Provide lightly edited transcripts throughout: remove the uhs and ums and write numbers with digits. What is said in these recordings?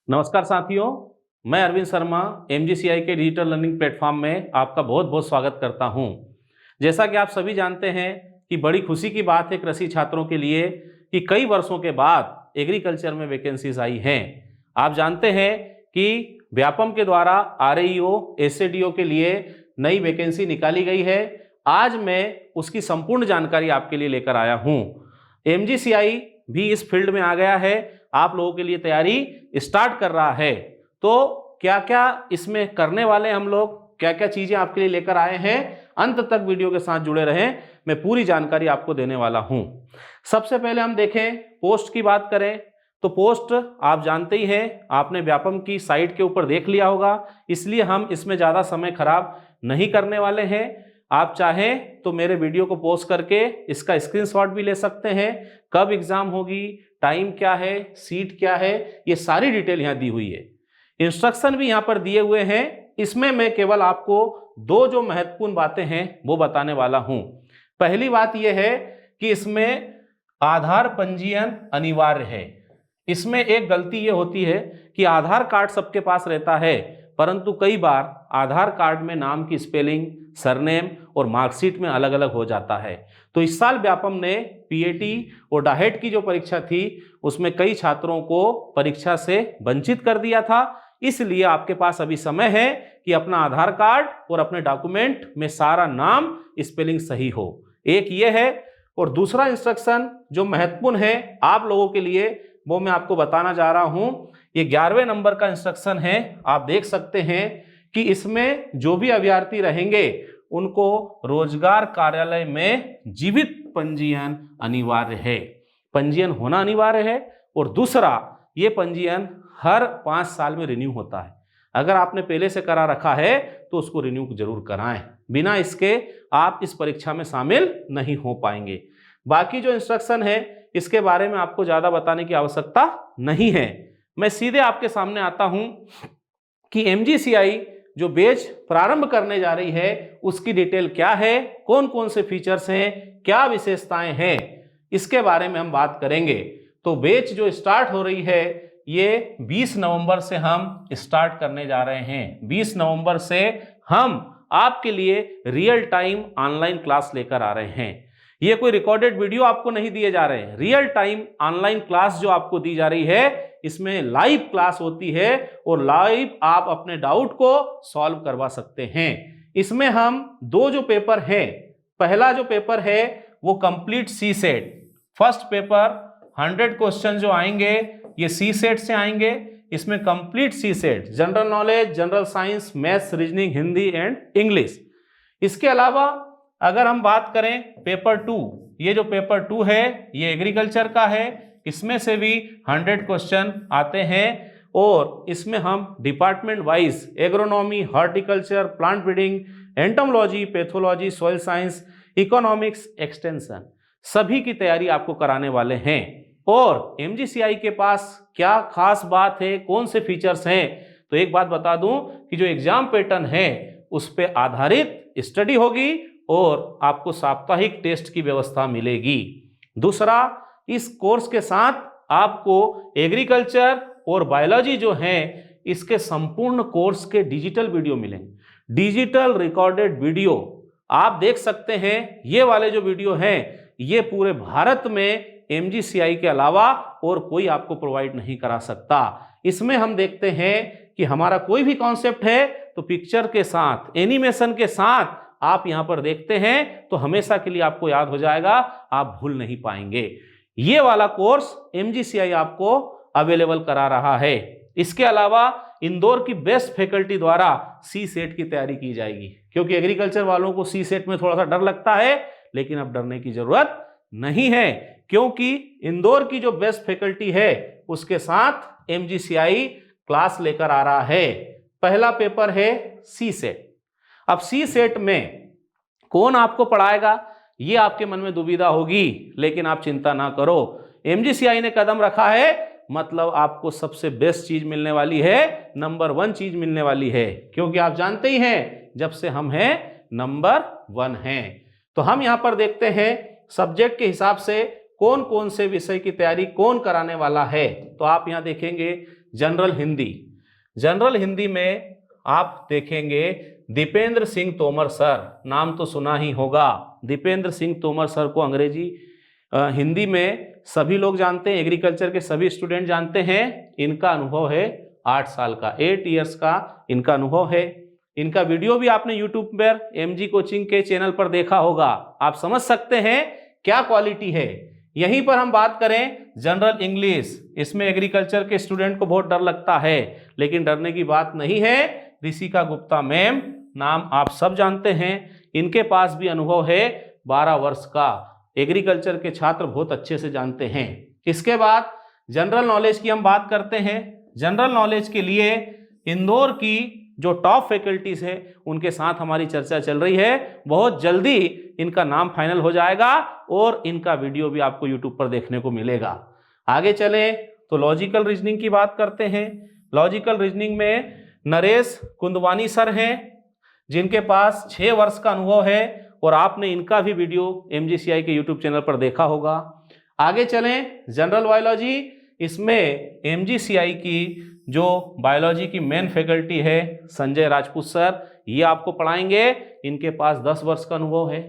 नमस्कार साथियों, मैं अरविंद शर्मा MGCI के डिजिटल लर्निंग प्लेटफॉर्म में आपका बहुत बहुत स्वागत करता हूं। जैसा कि आप सभी जानते हैं कि बड़ी खुशी की बात है कृषि छात्रों के लिए कि कई वर्षों के बाद एग्रीकल्चर में वैकेंसीज आई हैं। आप जानते हैं कि व्यापम के द्वारा RAEO SADO के लिए नई वैकेंसी निकाली गई है। आज मैं उसकी संपूर्ण जानकारी आपके लिए लेकर आया हूँ। MGCI भी इस फील्ड में आ गया है, आप लोगों के लिए तैयारी स्टार्ट कर रहा है। तो क्या क्या इसमें करने वाले हम लोग, क्या क्या चीजें आपके लिए लेकर आए हैं, अंत तक वीडियो के साथ जुड़े रहें, मैं पूरी जानकारी आपको देने वाला हूं। सबसे पहले हम देखें, पोस्ट की बात करें तो पोस्ट आप जानते ही हैं, आपने व्यापम की साइट के ऊपर देख लिया होगा, इसलिए हम इसमें ज़्यादा समय खराब नहीं करने वाले हैं। आप चाहें तो मेरे वीडियो को पॉज करके इसका स्क्रीनशॉट भी ले सकते हैं। कब एग्जाम होगी, टाइम क्या है, सीट क्या है, ये सारी डिटेल यहाँ दी हुई है। इंस्ट्रक्शन भी यहाँ पर दिए हुए हैं। इसमें मैं केवल आपको दो जो महत्वपूर्ण बातें हैं वो बताने वाला हूँ। पहली बात यह है कि इसमें आधार पंजीयन अनिवार्य है। इसमें एक गलती ये होती है कि आधार कार्ड सबके पास रहता है, परंतु कई बार आधार कार्ड में नाम की स्पेलिंग, सरनेम और मार्कशीट में अलग अलग हो जाता है। तो इस साल व्यापम ने PAT और डाहेट की जो परीक्षा थी उसमें कई छात्रों को परीक्षा से वंचित कर दिया था। इसलिए आपके पास अभी समय है कि अपना आधार कार्ड और अपने डॉक्यूमेंट में सारा नाम स्पेलिंग सही हो। एक ये है, और दूसरा इंस्ट्रक्शन जो महत्वपूर्ण है आप लोगों के लिए वो मैं आपको बताना जा रहा हूं। ये 11वें नंबर का इंस्ट्रक्शन है। आप देख सकते हैं कि इसमें जो भी अभ्यर्थी रहेंगे उनको रोजगार कार्यालय में जीवित पंजीयन अनिवार्य है। पंजीयन होना अनिवार्य है, और दूसरा ये पंजीयन हर 5 साल में रिन्यू होता है। अगर आपने पहले से करा रखा है तो उसको रिन्यू जरूर कराएं, बिना इसके आप इस परीक्षा में शामिल नहीं हो पाएंगे। बाकी जो इंस्ट्रक्शन है इसके बारे में आपको ज्यादा बताने की आवश्यकता नहीं है। मैं सीधे आपके सामने आता हूं कि MGCI जो बैच प्रारंभ करने जा रही है उसकी डिटेल क्या है, कौन कौन से फीचर्स हैं, क्या विशेषताएं हैं, इसके बारे में हम बात करेंगे। तो बैच जो स्टार्ट हो रही है ये 20 नवंबर से हम स्टार्ट करने जा रहे हैं। 20 नवंबर से हम आपके लिए रियल टाइम ऑनलाइन क्लास लेकर आ रहे हैं। ये कोई रिकॉर्डेड वीडियो आपको नहीं दिए जा रहे हैं, रियल टाइम ऑनलाइन क्लास जो आपको दी जा रही है इसमें लाइव क्लास होती है और लाइव आप अपने डाउट को सॉल्व करवा सकते हैं। इसमें हम दो जो पेपर हैं, पहला जो पेपर है वो complete C set. First paper 100 question जो आएंगे ये सी सेट से आएंगे। इसमें complete C set, general knowledge, general science, maths, reasoning, Hindi and English. इसके अलावा अगर हम बात करें पेपर 2, ये जो पेपर 2 है ये एग्रीकल्चर का है। इसमें से भी 100 क्वेश्चन आते हैं और इसमें हम department wise agronomy, horticulture, plant breeding, entomology, pathology, soil science, economics, extension सभी की तैयारी आपको कराने वाले हैं। और MGCI के पास क्या खास बात है, कौन से फीचर्स हैं, तो एक बात बता दूं कि जो एग्जाम पैटर्न है उस पर आधारित स्टडी होगी और आपको साप्ताहिक टेस्ट की व्यवस्था मिलेगी। दूसरा, इस कोर्स के साथ आपको एग्रीकल्चर और बायोलॉजी जो है इसके संपूर्ण कोर्स के डिजिटल वीडियो मिलेंगे। डिजिटल रिकॉर्डेड वीडियो आप देख सकते हैं। ये वाले जो वीडियो हैं ये पूरे भारत में MGCI के अलावा और कोई आपको प्रोवाइड नहीं करा सकता। इसमें हम देखते हैं कि हमारा कोई भी कॉन्सेप्ट है तो पिक्चर के साथ, एनिमेशन के साथ आप यहां पर देखते हैं तो हमेशा के लिए आपको याद हो जाएगा, आप भूल नहीं पाएंगे। ये वाला कोर्स MGCI आपको अवेलेबल करा रहा है। इसके अलावा इंदौर की बेस्ट फैकल्टी द्वारा सी सेट की तैयारी की जाएगी, क्योंकि एग्रीकल्चर वालों को सी सेट में थोड़ा सा डर लगता है, लेकिन अब डरने की जरूरत नहीं है, क्योंकि इंदौर की जो बेस्ट फैकल्टी है उसके साथ MGCI क्लास लेकर आ रहा है। पहला पेपर है सी सेट। अब सी सेट में कौन आपको पढ़ाएगा ये आपके मन में दुविधा होगी, लेकिन आप चिंता ना करो। MGCI ने कदम रखा है, मतलब आपको सबसे बेस्ट चीज मिलने वाली है, नंबर 1 चीज मिलने वाली है, क्योंकि आप जानते ही हैं जब से हम हैं नंबर 1 हैं। तो हम यहां पर देखते हैं सब्जेक्ट के हिसाब से कौन कौन से विषय की तैयारी कौन कराने वाला है। तो आप यहां देखेंगे जनरल हिंदी। जनरल हिंदी में आप देखेंगे दीपेंद्र सिंह तोमर सर, नाम तो सुना ही होगा। दीपेंद्र सिंह तोमर सर को अंग्रेजी हिंदी में सभी लोग जानते हैं, एग्रीकल्चर के सभी स्टूडेंट जानते हैं। इनका अनुभव है 8 साल का, 8 इयर्स का इनका अनुभव है। इनका वीडियो भी आपने यूट्यूब पर एमजी कोचिंग के चैनल पर देखा होगा। आप समझ सकते हैं क्या क्वालिटी है। यहीं पर हम बात करें जनरल इंग्लिश, इसमें एग्रीकल्चर के स्टूडेंट को बहुत डर लगता है, लेकिन डरने की बात नहीं है। ऋषिका गुप्ता मैम, नाम आप सब जानते हैं, इनके पास भी अनुभव है 12 वर्ष का। एग्रीकल्चर के छात्र बहुत अच्छे से जानते हैं। इसके बाद जनरल नॉलेज की हम बात करते हैं। जनरल नॉलेज के लिए इंदौर की जो टॉप फैकल्टीज है उनके साथ हमारी चर्चा चल रही है। बहुत जल्दी इनका नाम फाइनल हो जाएगा और इनका वीडियो भी आपको यूट्यूब पर देखने को मिलेगा। आगे चले तो लॉजिकल रीजनिंग की बात करते हैं। लॉजिकल रीजनिंग में नरेश कुंदवानी सर हैं, जिनके पास 6 वर्ष का अनुभव है और आपने इनका भी वीडियो MGCI के यूट्यूब चैनल पर देखा होगा। आगे चलें जनरल बायोलॉजी, इसमें MGCI की जो बायोलॉजी की मेन फैकल्टी है संजय राजपूत सर, ये आपको पढ़ाएंगे। इनके पास 10 वर्ष का अनुभव है।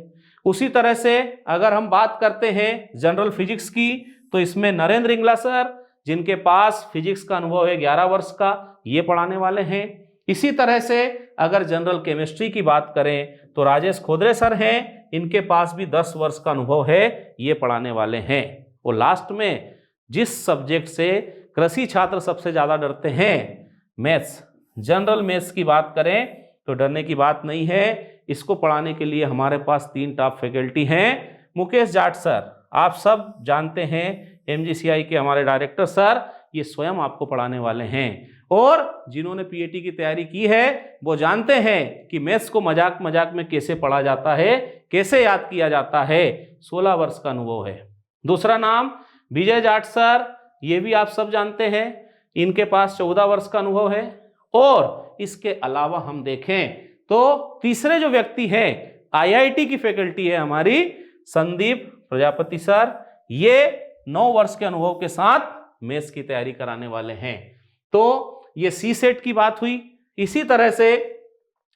उसी तरह से अगर हम बात करते हैं जनरल फिजिक्स की, तो इसमें नरेंद्र इंगला सर, जिनके पास फिजिक्स का अनुभव है 11 वर्ष का, ये पढ़ाने वाले हैं। इसी तरह से अगर जनरल केमिस्ट्री की बात करें तो राजेश खोदरे सर हैं, इनके पास भी 10 वर्ष का अनुभव है, ये पढ़ाने वाले हैं। और लास्ट में जिस सब्जेक्ट से कृषि छात्र सबसे ज़्यादा डरते हैं, मैथ्स, जनरल मैथ्स की बात करें तो डरने की बात नहीं है। इसको पढ़ाने के लिए हमारे पास 3 टॉप फैकल्टी हैं। मुकेश जाट सर, आप सब जानते हैं, MGCI के हमारे डायरेक्टर सर, ये स्वयं आपको पढ़ाने वाले हैं। और जिन्होंने PAT की तैयारी की है वो जानते हैं कि मैथ्स को मजाक मजाक में कैसे पढ़ा जाता है, कैसे याद किया जाता है। 16 वर्ष का अनुभव है। दूसरा नाम विजय जाट सर, ये भी आप सब जानते हैं, इनके पास 14 वर्ष का अनुभव है। और इसके अलावा हम देखें तो तीसरे जो व्यक्ति हैं, IIT की फैकल्टी है हमारी, संदीप प्रजापति सर, ये 9 वर्ष के अनुभव के साथ मैथ्स की तैयारी कराने वाले हैं। तो ये CSET की बात हुई। इसी तरह से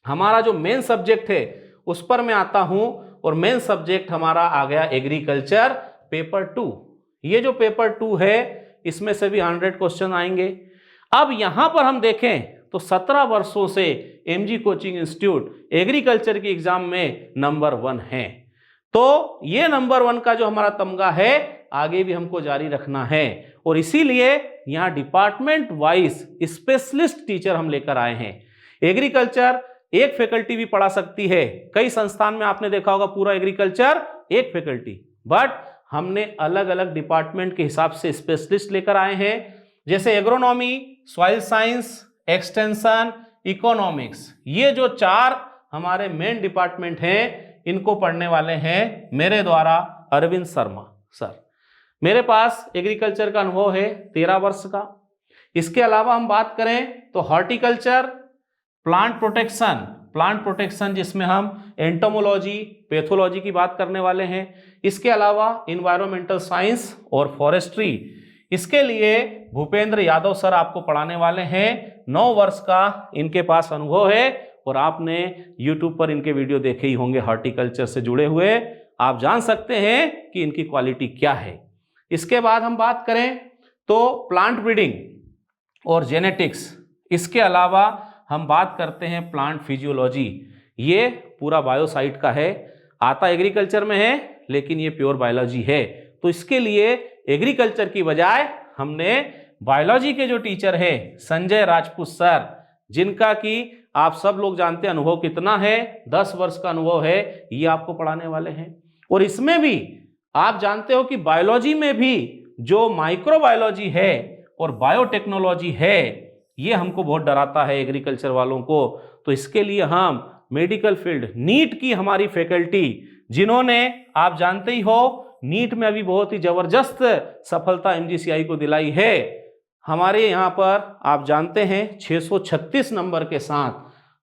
हमारा जो मेन सब्जेक्ट है उस पर मैं आता हूं, और मेन सब्जेक्ट हमारा आ गया एग्रीकल्चर पेपर 2। ये जो पेपर 2 है इसमें से भी 100 क्वेश्चन आएंगे। अब यहां पर हम देखें तो 17 वर्षों से MG कोचिंग इंस्टीट्यूट एग्रीकल्चर की एग्जाम में नंबर 1 है। तो ये नंबर 1 का जो हमारा तमगा है आगे भी हमको जारी रखना है, और इसीलिए यहाँ डिपार्टमेंट वाइज स्पेशलिस्ट टीचर हम लेकर आए हैं। एग्रीकल्चर एक फैकल्टी भी पढ़ा सकती है। कई संस्थान में आपने देखा होगा पूरा एग्रीकल्चर एक फैकल्टी, बट हमने अलग अलग डिपार्टमेंट के हिसाब से स्पेशलिस्ट लेकर आए हैं। जैसे agronomy, soil science, extension, economics, ये जो 4 हमारे मेन डिपार्टमेंट हैं, इनको पढ़ने वाले हैं मेरे द्वारा अरविंद शर्मा सर। मेरे पास एग्रीकल्चर का अनुभव है 13 वर्ष का। इसके अलावा हम बात करें तो हॉर्टिकल्चर, प्लांट प्रोटेक्शन जिसमें हम एंटोमोलॉजी, पैथोलॉजी की बात करने वाले हैं। इसके अलावा इन्वायरमेंटल साइंस और फॉरेस्ट्री, इसके लिए भूपेंद्र यादव सर आपको पढ़ाने वाले हैं। 9 वर्ष का इनके पास अनुभव है, और आपने YouTube पर इनके वीडियो देखे ही होंगे हॉर्टिकल्चर से जुड़े हुए। आप जान सकते हैं कि इनकी क्वालिटी क्या है। इसके बाद हम बात करें तो प्लांट ब्रीडिंग और जेनेटिक्स, इसके अलावा हम बात करते हैं प्लांट फिजियोलॉजी। ये पूरा बायोसाइट का है, आता एग्रीकल्चर में है लेकिन ये प्योर बायोलॉजी है। तो इसके लिए एग्रीकल्चर की बजाय हमने बायोलॉजी के जो टीचर है संजय राजपूत सर, जिनका कि आप सब लोग जानते हैं अनुभव कितना है, 10 वर्ष का अनुभव है, ये आपको पढ़ाने वाले हैं। और इसमें भी आप जानते हो कि बायोलॉजी में भी जो माइक्रोबायोलॉजी है और बायोटेक्नोलॉजी है, ये हमको बहुत डराता है एग्रीकल्चर वालों को। तो इसके लिए हम मेडिकल फील्ड, नीट की हमारी फैकल्टी, जिन्होंने आप जानते ही हो नीट में अभी बहुत ही जबरदस्त सफलता MGCI को दिलाई है, हमारे यहाँ पर आप जानते हैं 636 नंबर के साथ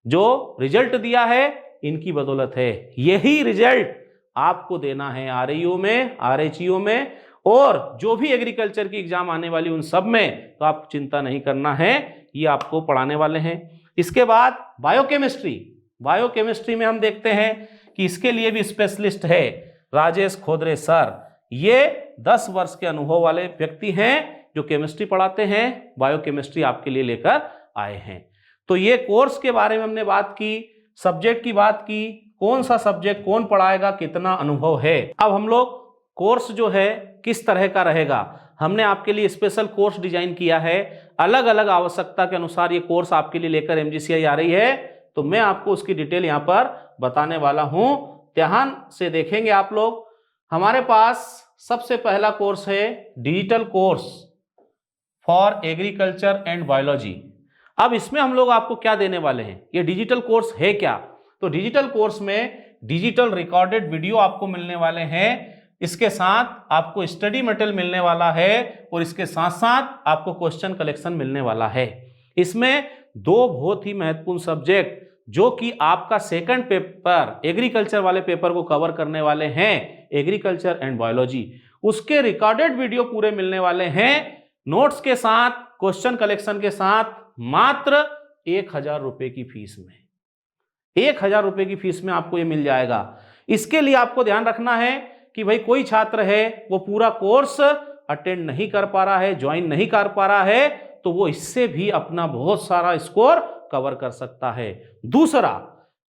जो रिजल्ट दिया है, इनकी बदौलत है। यही रिजल्ट आपको देना है RAU में, RHEO में, और जो भी एग्रीकल्चर की एग्जाम आने वाली उन सब में, तो आपको चिंता नहीं करना है, ये आपको पढ़ाने वाले हैं। इसके बाद बायोकेमिस्ट्री। बायोकेमिस्ट्री में हम देखते हैं कि इसके लिए भी स्पेशलिस्ट है राजेश खोदरे सर। ये 10 वर्ष के अनुभव वाले व्यक्ति हैं जो केमिस्ट्री पढ़ाते हैं, बायोकेमिस्ट्री आपके लिए लेकर आए हैं। तो ये कोर्स के बारे में हमने बात की, सब्जेक्ट की बात की, कौन सा सब्जेक्ट कौन पढ़ाएगा, कितना अनुभव है। अब हम लोग कोर्स जो है किस तरह का रहेगा, हमने आपके लिए स्पेशल कोर्स डिजाइन किया है। अलग अलग आवश्यकता के अनुसार ये कोर्स आपके लिए लेकर एमजीसीआई आ रही है, तो मैं आपको उसकी डिटेल यहाँ पर बताने वाला हूँ। ध्यान से देखेंगे आप लोग। हमारे पास सबसे पहला कोर्स है digital course for agriculture and biology. अब इसमें हम लोग आपको क्या देने वाले हैं, ये डिजिटल कोर्स है क्या? तो डिजिटल कोर्स में डिजिटल रिकॉर्डेड वीडियो आपको मिलने वाले हैं, इसके साथ आपको स्टडी मटेरियल मिलने वाला है, और इसके साथ साथ आपको क्वेश्चन कलेक्शन मिलने वाला है। इसमें 2 बहुत ही महत्वपूर्ण सब्जेक्ट जो कि आपका सेकंड पेपर एग्रीकल्चर वाले पेपर को कवर करने वाले हैं, एग्रीकल्चर एंड बायोलॉजी, उसके रिकॉर्डेड वीडियो पूरे मिलने वाले हैं, नोट्स के साथ, क्वेश्चन कलेक्शन के साथ, मात्र 1000 रुपए की फीस में। 1000 रुपए की फीस में आपको ये मिल जाएगा। इसके लिए आपको ध्यान रखना है कि भाई कोई छात्र है वो पूरा कोर्स अटेंड नहीं कर पा रहा है, ज्वाइन नहीं कर पा रहा है, तो वो इससे भी अपना बहुत सारा स्कोर कवर कर सकता है। दूसरा,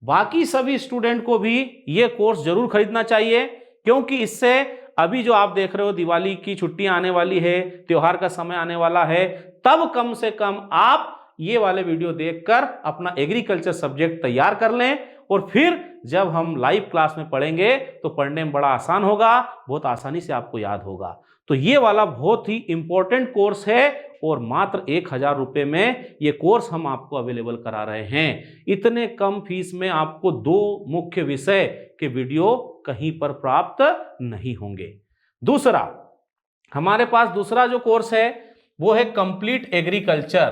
बाकी सभी स्टूडेंट को भी ये कोर्स जरूर खरीदना चाहिए, क्योंकि इससे अभी जो आप देख रहे हो दिवाली की छुट्टियां आने वाली है, त्योहार का समय आने वाला है, तब कम से कम आप ये वाले वीडियो देखकर अपना एग्रीकल्चर सब्जेक्ट तैयार कर लें, और फिर जब हम लाइव क्लास में पढ़ेंगे तो पढ़ने में बड़ा आसान होगा, बहुत आसानी से आपको याद होगा। तो ये वाला बहुत ही इंपॉर्टेंट कोर्स है, और मात्र 1000 रुपए में ये कोर्स हम आपको अवेलेबल करा रहे हैं। इतने कम फीस में आपको 2 मुख्य विषय के वीडियो कहीं पर प्राप्त नहीं होंगे। दूसरा, हमारे पास दूसरा जो कोर्स है वो है कंप्लीट एग्रीकल्चर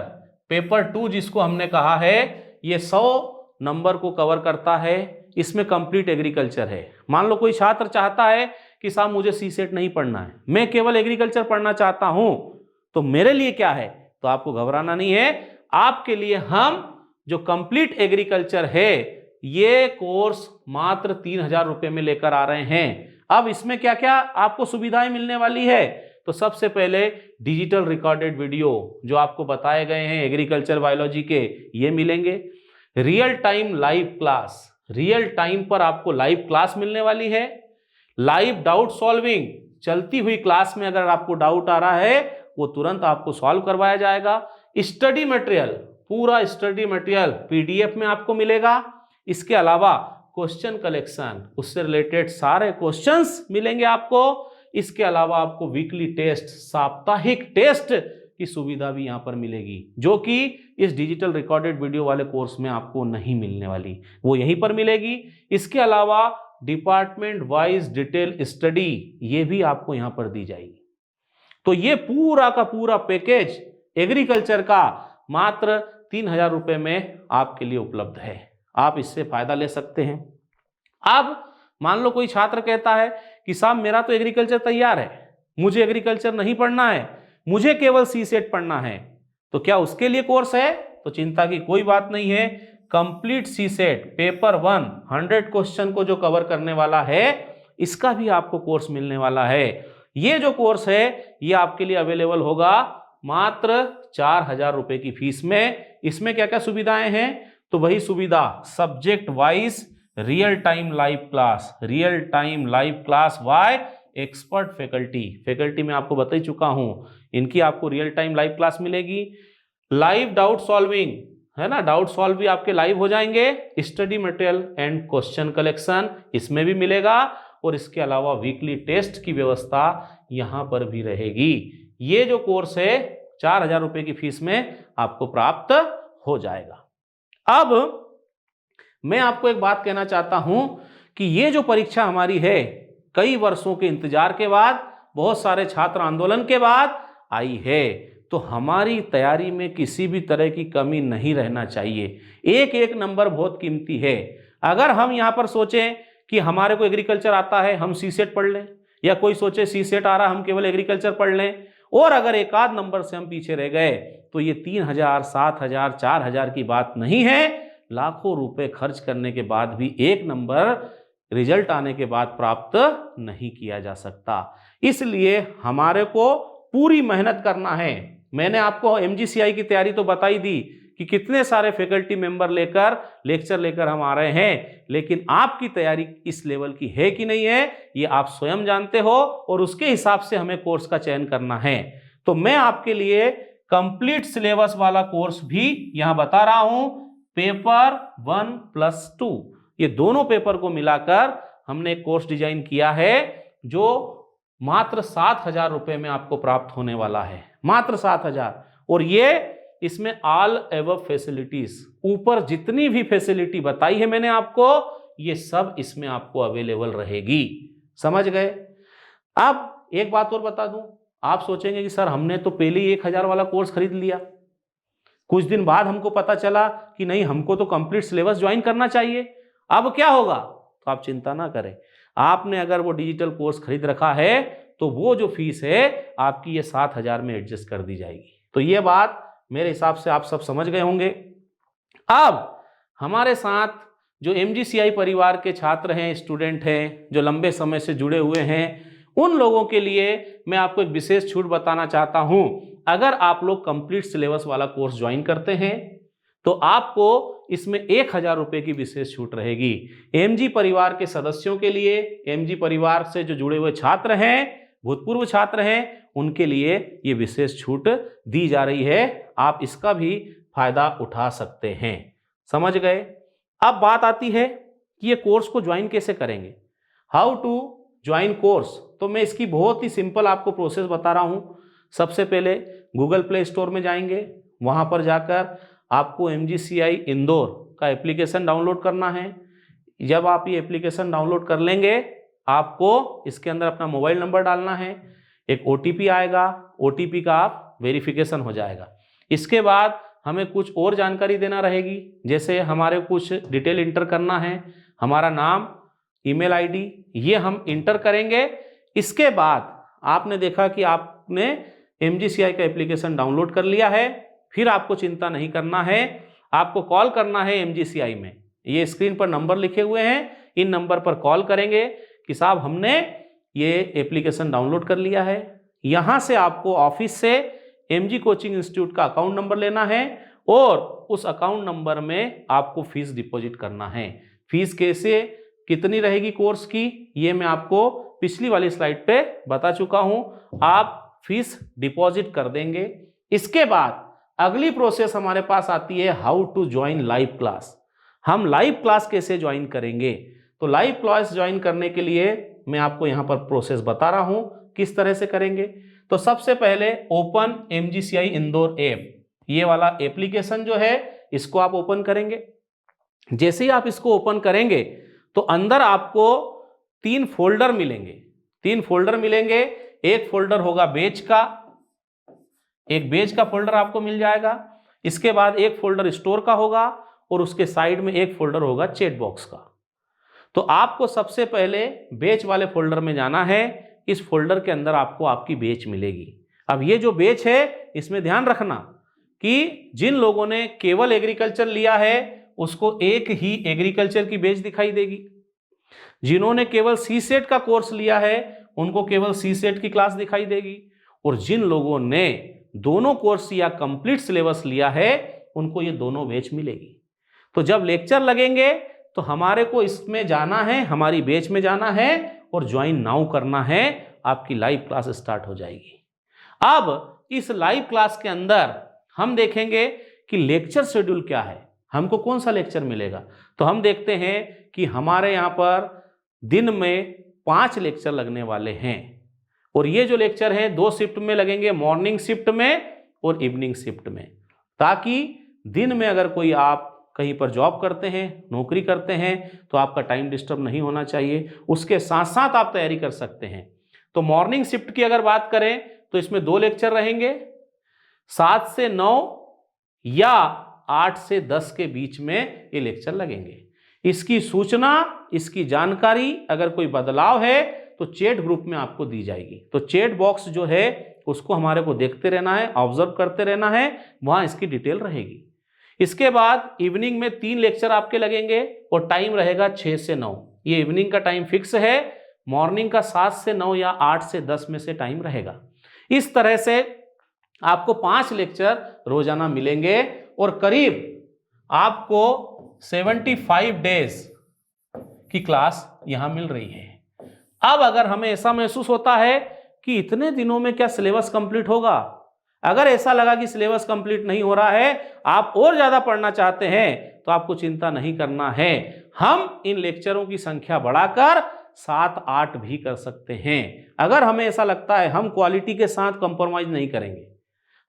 पेपर 2, जिसको हमने कहा है ये 100 नंबर को कवर करता है। इसमें कंप्लीट एग्रीकल्चर है। मान लो कोई छात्र चाहता है कि साहब मुझे सीसेट नहीं पढ़ना है, मैं केवल एग्रीकल्चर पढ़ना चाहता हूं, तो मेरे लिए क्या है? तो आपको घबराना नहीं है, आपके लिए हम जो कंप्लीट एग्रीकल्चर है ये कोर्स मात्र 3000 रुपए में लेकर आ रहे हैं। अब इसमें क्या क्या आपको सुविधाएं मिलने वाली है? तो सबसे पहले डिजिटल रिकॉर्डेड वीडियो जो आपको बताए गए हैं एग्रीकल्चर बायोलॉजी के, ये मिलेंगे। Real time live class, real time पर आपको लाइव क्लास मिलने वाली है। लाइव डाउट सॉल्विंग, चलती हुई क्लास में अगर आपको डाउट आ रहा है वो तुरंत आपको सॉल्व करवाया जाएगा। स्टडी मटेरियल, पूरा स्टडी मटेरियल पीडीएफ में आपको मिलेगा। इसके अलावा क्वेश्चन कलेक्शन, उससे रिलेटेड सारे क्वेश्चंस मिलेंगे आपको। इसके अलावा आपको वीकली टेस्ट, साप्ताहिक टेस्ट की सुविधा भी यहां पर मिलेगी, जो कि इस डिजिटल रिकॉर्डेड वीडियो वाले कोर्स में आपको नहीं मिलने वाली, वो यहीं पर मिलेगी। इसके अलावा डिपार्टमेंट वाइज डिटेल स्टडी ये भी आपको यहां पर दी जाएगी। तो ये पूरा का पूरा पैकेज एग्रीकल्चर का मात्र 3000 रुपए में आपके लिए उपलब्ध है। आप इससे फायदा ले सकते हैं। अब मान लो कोई छात्र कहता है कि साहब मेरा तो एग्रीकल्चर तैयार है, मुझे एग्रीकल्चर नहीं पढ़ना है, मुझे केवल सीसेट पढ़ना है, तो क्या उसके लिए कोर्स है? तो चिंता की कोई बात नहीं है। कंप्लीट सीसेट पेपर 1 100 क्वेश्चन को जो कवर करने वाला है, इसका भी आपको कोर्स मिलने वाला है। ये जो कोर्स है ये आपके लिए अवेलेबल होगा मात्र 4000 रुपए की फीस में। इसमें क्या क्या सुविधाएं हैं? तो वही सुविधा subject wise real time live class, real time live class bye expert faculty, faculty में आपको बता ही चुका हूं, इनकी आपको रियल टाइम लाइव क्लास मिलेगी। लाइव डाउट सॉल्विंग है ना, डाउट सॉल्व भी आपके लाइव हो जाएंगे। Study material and question collection इसमें भी मिलेगा, और इसके अलावा वीकली टेस्ट की व्यवस्था यहां पर भी रहेगी। ये जो कोर्स है 4000 रुपए की फीस में आपको प्राप्त हो जाएगा। अब मैं आपको एक बात कहना चाहता हूं कि ये जो परीक्षा हमारी है कई वर्षों के इंतजार के बाद, बहुत सारे छात्र आंदोलन के बाद आई है, तो हमारी तैयारी में किसी भी तरह की कमी नहीं रहना चाहिए। एक एक नंबर बहुत कीमती है। अगर हम यहां पर सोचें कि हमारे को एग्रीकल्चर आता है हम सीसेट पढ़ लें, या कोई सोचे सी सेट आ रहा हम केवल एग्रीकल्चर पढ़ लें, और अगर एक आध नंबर से हम पीछे रह गए तो ये 3,000, 7,000, 4,000 की बात नहीं है। लाखों रुपए खर्च करने के बाद भी एक नंबर रिजल्ट आने के बाद प्राप्त नहीं किया जा सकता। इसलिए हमारे को पूरी मेहनत करना है। मैंने आपको MGCI की तैयारी तो बताई दी कि कितने सारे फैकल्टी मेंबर लेकर लेक्चर लेकर हम आ रहे हैं, लेकिन आपकी तैयारी इस लेवल की है कि नहीं है ये आप स्वयं जानते हो, और उसके हिसाब से हमें कोर्स का चयन करना है। तो मैं आपके लिए कंप्लीट सिलेबस वाला कोर्स भी यहां बता रहा हूं। पेपर 1+2 ये दोनों पेपर को मिलाकर हमने एक कोर्स डिजाइन किया है जो मात्र 7,000 रुपए में आपको प्राप्त होने वाला है, मात्र 7,000। और ये इसमें ऑल एबव फैसिलिटीज, ऊपर जितनी भी फैसिलिटी बताई है मैंने आपको, ये सब इसमें आपको अवेलेबल रहेगी। समझ गए? अब एक बात और बता दूं, आप सोचेंगे कि सर हमने तो पहले ही 1,000 वाला कोर्स खरीद लिया, कुछ दिन बाद हमको पता चला कि नहीं हमको तो कंप्लीट सिलेबस ज्वाइन करना चाहिए, अब क्या होगा? तो आप चिंता ना करें, आपने अगर वो डिजिटल कोर्स खरीद रखा है तो वो जो फीस है आपकी ये 7,000 में एडजस्ट कर दी जाएगी। तो ये बात मेरे हिसाब से आप सब समझ गए होंगे। अब हमारे साथ जो MGCI परिवार के छात्र हैं, स्टूडेंट हैं, जो लंबे समय से जुड़े हुए हैं, उन लोगों के लिए मैं आपको एक विशेष छूट बताना चाहता हूं। अगर आप लोग कंप्लीट सिलेबस वाला कोर्स ज्वाइन करते हैं तो आपको इसमें 1,000 रुपए की विशेष छूट रहेगी। MG परिवार के सदस्यों के लिए, MG परिवार से जो जुड़े हुए छात्र हैं, भूतपूर्व छात्र हैं, उनके लिए ये विशेष छूट दी जा रही है। आप इसका भी फायदा उठा सकते हैं। समझ गए? अब बात आती है कि ये कोर्स को ज्वाइन कैसे करेंगे, हाउ टू ज्वाइन कोर्स। तो मैं इसकी बहुत ही सिंपल आपको प्रोसेस बता रहा हूं। सबसे पहले गूगल प्ले स्टोर में जाएंगे, वहां पर जाकर आपको MGCI इंदौर का एप्लीकेशन डाउनलोड करना है। जब आप ये एप्लीकेशन डाउनलोड कर लेंगे, आपको इसके अंदर अपना मोबाइल नंबर डालना है, एक OTP आएगा, OTP का आप वेरिफिकेशन हो जाएगा। इसके बाद हमें कुछ और जानकारी देना रहेगी, जैसे हमारे कुछ डिटेल इंटर करना है, हमारा नाम, ईमेल ID ये हम इंटर करेंगे। इसके बाद आपने देखा कि आपने MGCI का एप्लीकेशन डाउनलोड कर लिया है, फिर आपको चिंता नहीं करना है, आपको कॉल करना है MGCI में। ये स्क्रीन पर नंबर लिखे हुए हैं, इन नंबर पर कॉल करेंगे कि साहब हमने ये एप्लीकेशन डाउनलोड कर लिया है। यहाँ से आपको ऑफिस से MG कोचिंग इंस्टीट्यूट का अकाउंट नंबर लेना है और उस अकाउंट नंबर में आपको फीस डिपॉजिट करना है। फीस कैसे, कितनी रहेगी कोर्स की, ये मैं आपको पिछली वाली स्लाइड पे बता चुका हूँ। आप फीस डिपॉजिट कर देंगे। इसके बाद अगली प्रोसेस हमारे पास आती है how to join live class. हम लाइव क्लास कैसे ज्वाइन करेंगे? तो लाइव क्लास ज्वाइन करने के लिए मैं आपको यहाँ पर प्रोसेस बता रहा हूँ किस तरह से करेंगे। तो सबसे पहले ओपन MGCI इंदौर ऐप, ये वाला एप्लीकेशन जो है इसको आप ओपन करेंगे। जैसे ही आप इसको ओपन करेंगे तो अंदर आपको 3 फोल्डर मिलेंगे। 3 फोल्डर मिलेंगे, एक फोल्डर होगा बैच का, एक बैच का फोल्डर आपको मिल जाएगा। इसके बाद एक फोल्डर स्टोर का होगा और उसके साइड में एक फोल्डर होगा चैट बॉक्स का। तो आपको सबसे पहले बैच वाले फोल्डर में जाना है। इस फोल्डर के अंदर आपको आपकी बैच मिलेगी। अब ये जो बैच है इसमें ध्यान रखना कि जिन लोगों ने केवल एग्रीकल्चर लिया है उसको एक ही एग्रीकल्चर की बैच दिखाई देगी। जिन्होंने केवल CSET का कोर्स लिया है उनको केवल CSET की क्लास दिखाई देगी, और जिन लोगों ने दोनों कोर्स या कंप्लीट सिलेबस लिया है उनको ये दोनों बैच मिलेगी। तो जब लेक्चर लगेंगे तो हमारे को इसमें जाना है, हमारी बैच में जाना है और ज्वाइन नाउ करना है, आपकी लाइव क्लास स्टार्ट हो जाएगी। अब इस लाइव क्लास के अंदर हम देखेंगे कि लेक्चर शेड्यूल क्या है, हमको कौन सा लेक्चर मिलेगा। तो हम देखते हैं कि हमारे यहाँ पर दिन में 5 लेक्चर लगने वाले हैं, और ये जो लेक्चर हैं 2 शिफ्ट में लगेंगे, मॉर्निंग शिफ्ट में और इवनिंग शिफ्ट में, ताकि दिन में अगर कोई आप कहीं पर जॉब करते हैं, नौकरी करते हैं, तो आपका टाइम डिस्टर्ब नहीं होना चाहिए, उसके साथ साथ आप तैयारी कर सकते हैं। तो मॉर्निंग शिफ्ट की अगर बात करें तो इसमें 2 लेक्चर रहेंगे, 7 से 9 या 8 से 10 के बीच में ये लेक्चर लगेंगे। इसकी सूचना, इसकी जानकारी, अगर कोई बदलाव है तो चैट ग्रुप में आपको दी जाएगी। तो चैट बॉक्स जो है उसको हमारे को देखते रहना है, ऑब्जर्व करते रहना है, वहां इसकी डिटेल रहेगी। इसके बाद इवनिंग में 3 लेक्चर आपके लगेंगे और टाइम रहेगा 6 से 9। ये इवनिंग का टाइम फिक्स है, मॉर्निंग का 7 से 9 या 8 से 10 में से टाइम रहेगा। इस तरह से आपको 5 लेक्चर रोजाना मिलेंगे और करीब आपको 75 डेज की क्लास यहां मिल रही है। अब अगर हमें ऐसा महसूस होता है कि इतने दिनों में क्या सिलेबस कंप्लीट होगा, अगर ऐसा लगा कि सिलेबस कंप्लीट नहीं हो रहा है, आप और ज्यादा पढ़ना चाहते हैं, तो आपको चिंता नहीं करना है। हम इन लेक्चरों की संख्या बढ़ाकर 7-8 भी कर सकते हैं। अगर हमें ऐसा लगता है, हम क्वालिटी के साथ कंप्रोमाइज नहीं करेंगे,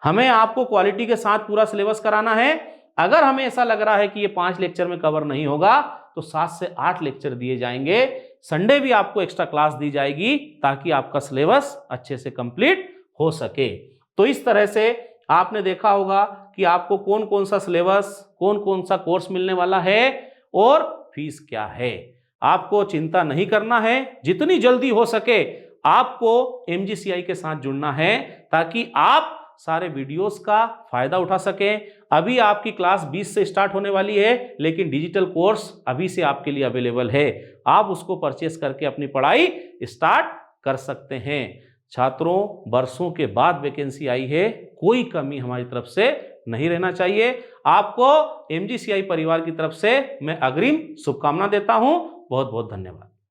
हमें आपको क्वालिटी के साथ पूरा सिलेबस कराना है। अगर हमें ऐसा लग रहा है कि ये 5 लेक्चर में कवर नहीं होगा, तो 7 से 8 लेक्चर दिए जाएंगे। संडे भी आपको एक्स्ट्रा क्लास दी जाएगी ताकि आपका सिलेबस अच्छे से कंप्लीट हो सके। तो इस तरह से आपने देखा होगा कि आपको कौन कौन सा सिलेबस, कौन कौन सा कोर्स मिलने वाला है और फीस क्या है। आपको चिंता नहीं करना है, जितनी जल्दी हो सके आपको MGCI के साथ जुड़ना है ताकि आप सारे वीडियोस का फायदा उठा सकें। अभी आपकी क्लास 20 से स्टार्ट होने वाली है, लेकिन डिजिटल कोर्स अभी से आपके लिए अवेलेबल है। आप उसको परचेस करके अपनी पढ़ाई स्टार्ट कर सकते हैं। छात्रों, बरसों के बाद वैकेंसी आई है, कोई कमी हमारी तरफ से नहीं रहना चाहिए। आपको MGCI परिवार की तरफ से मैं अग्रिम शुभकामना देता हूं। बहुत बहुत धन्यवाद।